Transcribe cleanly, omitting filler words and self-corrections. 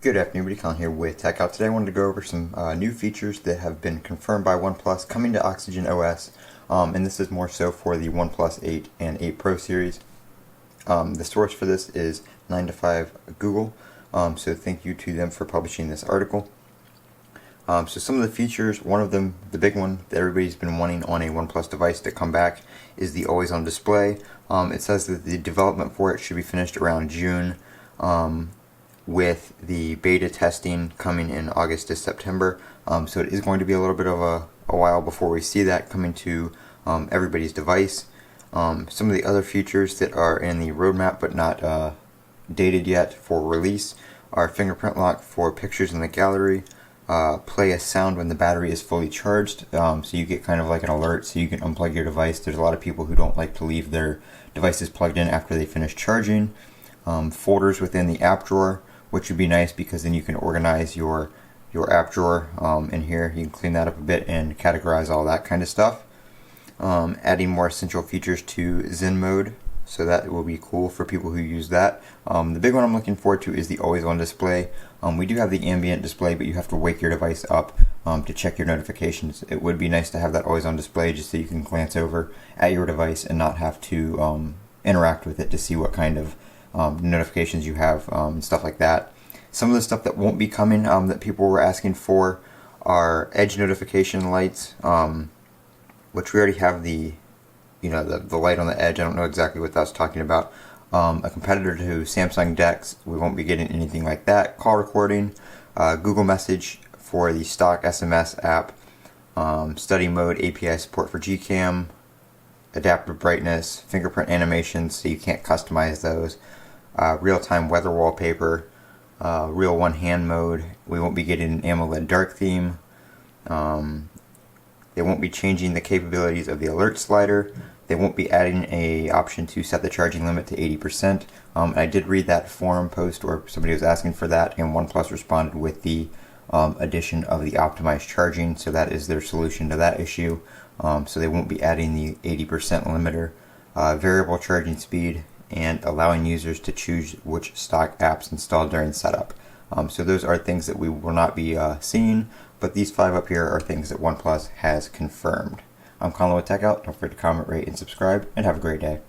Good afternoon, everybody. Colin here with Techout. Today I wanted to go over some new features that have been confirmed by OnePlus coming to Oxygen OS, and this is more so for the OnePlus 8 and 8 Pro series. The source for this is 9to5 Google, so thank you to them for publishing this article. So some of the features, one of them, the big one that everybody's been wanting on a OnePlus device to come back, is the always on display. It says that the development for it should be finished around June, with the beta testing coming in August to September. So it is going to be a little bit of a while before we see that coming to everybody's device. Some of the other features that are in the roadmap but not dated yet for release are Fingerprint Lock for pictures in the gallery, play a sound when the battery is fully charged, so you get kind of like an alert so you can unplug your device. There's a lot of people who don't like to leave their devices plugged in after they finish charging. Folders within the app drawer, which would be nice because then you can organize your app drawer in here. You can clean that up a bit and categorize all that kind of stuff. Adding more essential features to Zen mode, so that will be cool for people who use that. The big one I'm looking forward to is the always on display. We do have the ambient display, but you have to wake your device up to check your notifications. It would be nice to have that always on display just so you can glance over at your device and not have to interact with it to see what kind of notifications you have and stuff like that. Some of the stuff that won't be coming that people were asking for are edge notification lights, which we already have the light on the edge. I don't know exactly what that's talking about. A competitor to Samsung DeX, we won't be getting anything like that. Call recording, Google Message for the stock SMS app, study mode, API support for Gcam, adaptive brightness, fingerprint animations, so you can't customize those, real-time weather wallpaper, real one-hand mode. We won't be getting an AMOLED dark theme. They won't be changing the capabilities of the alert slider. They won't be adding a option to set the charging limit to 80%. I did read that forum post where somebody was asking for that, and OnePlus responded with the addition of the optimized charging, so that is their solution to that issue. So they won't be adding the 80% limiter, variable charging speed, and allowing users to choose which stock apps installed during setup. So those are things that we will not be seeing, but these 5 up here are things that OnePlus has confirmed. I'm Colin with Techout. Don't forget to comment, rate, and subscribe, and have a great day.